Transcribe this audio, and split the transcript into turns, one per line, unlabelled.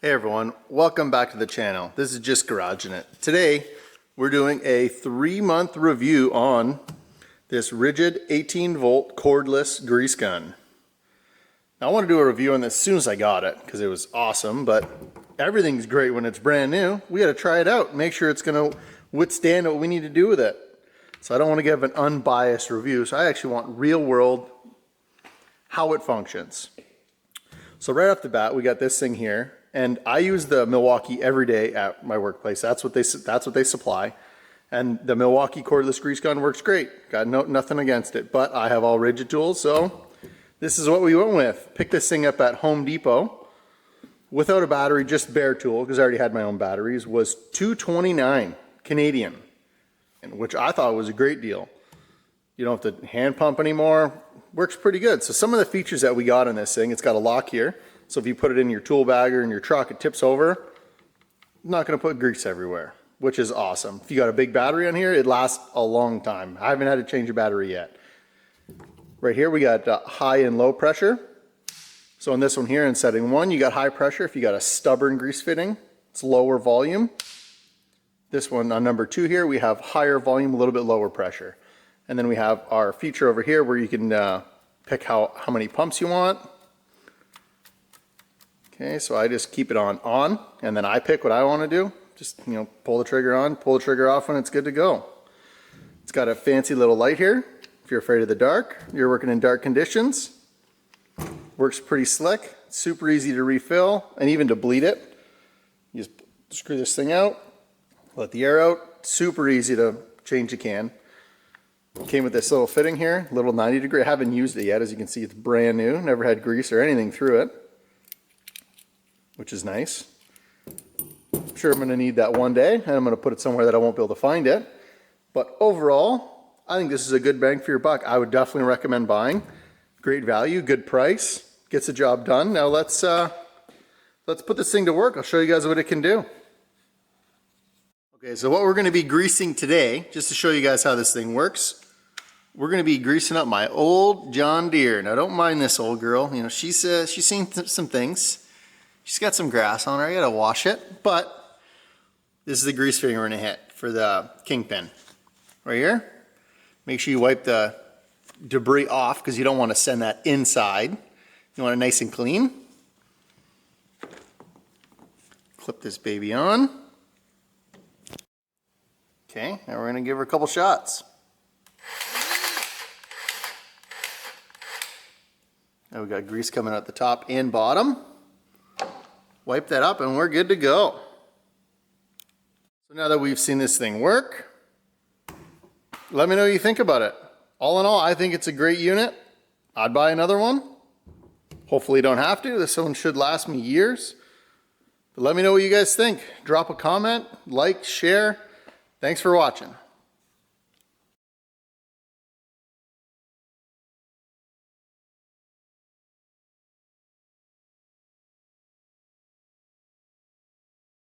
Hey everyone, welcome back to the channel. This is just Garaging It. Today we're doing a 3-month review on this RIDGID 18V Cordless Grease Gun. Now I want to do a review on this as soon as I got it because it was awesome, but everything's great when it's brand new. We got to try it out, make sure it's going to withstand what we need to do with it. So I don't want to give an unbiased review, so I actually want real world how it functions. So right off the bat, we got this thing here. And I use the Milwaukee every day at my workplace. That's what they supply. And the Milwaukee cordless grease gun works great. Got nothing against it. But I have all RIDGID tools, so this is what we went with. Picked this thing up at Home Depot without a battery, just bare tool, because I already had my own batteries, was $229 Canadian, which I thought was a great deal. You don't have to hand pump anymore. Works pretty good. So some of the features that we got in this thing, it's got a lock here. So if you put it in your tool bag or in your truck, it tips over. Not going to put grease everywhere, which is awesome. If you got a big battery on here, it lasts a long time. I haven't had to change a battery yet. Right here we got high and low pressure. So in this one here in setting 1, you got high pressure. If you got a stubborn grease fitting, it's lower volume. This one on number 2 here, we have higher volume, a little bit lower pressure. And then we have our feature over here where you can pick how many pumps you want. Okay, so I just keep it on, and then I pick what I want to do. Just, pull the trigger on, pull the trigger off, and it's good to go. It's got a fancy little light here. If you're afraid of the dark, you're working in dark conditions. Works pretty slick, super easy to refill, and even to bleed it. You just screw this thing out, let the air out, super easy to change the can. Came with this little fitting here, little 90 degree. I haven't used it yet, as you can see it's brand new, never had grease or anything through it, which is nice. I'm sure I'm going to need that one day, and I'm going to put it somewhere that I won't be able to find it. But overall, I think this is a good bang for your buck. I would definitely recommend buying. Great value, good price, gets the job done. Now let's put this thing to work. I'll show you guys what it can do. Okay, so what we're going to be greasing today, just to show you guys how this thing works, we're going to be greasing up my old John Deere. Now don't mind this old girl. She's seen some things. She's got some grass on her. I gotta wash it, but this is the grease fitting we're gonna hit for the kingpin. Right here. Make sure you wipe the debris off because you don't want to send that inside. You want it nice and clean. Clip this baby on. Okay, now we're gonna give her a couple shots. Now we got grease coming out the top and bottom. Wipe that up and we're good to go. So now that we've seen this thing work, let me know what you think about it. All in all, I think it's a great unit. I'd buy another one. Hopefully you don't have to. This one should last me years. But let me know what you guys think. Drop a comment, like, share. Thanks for watching.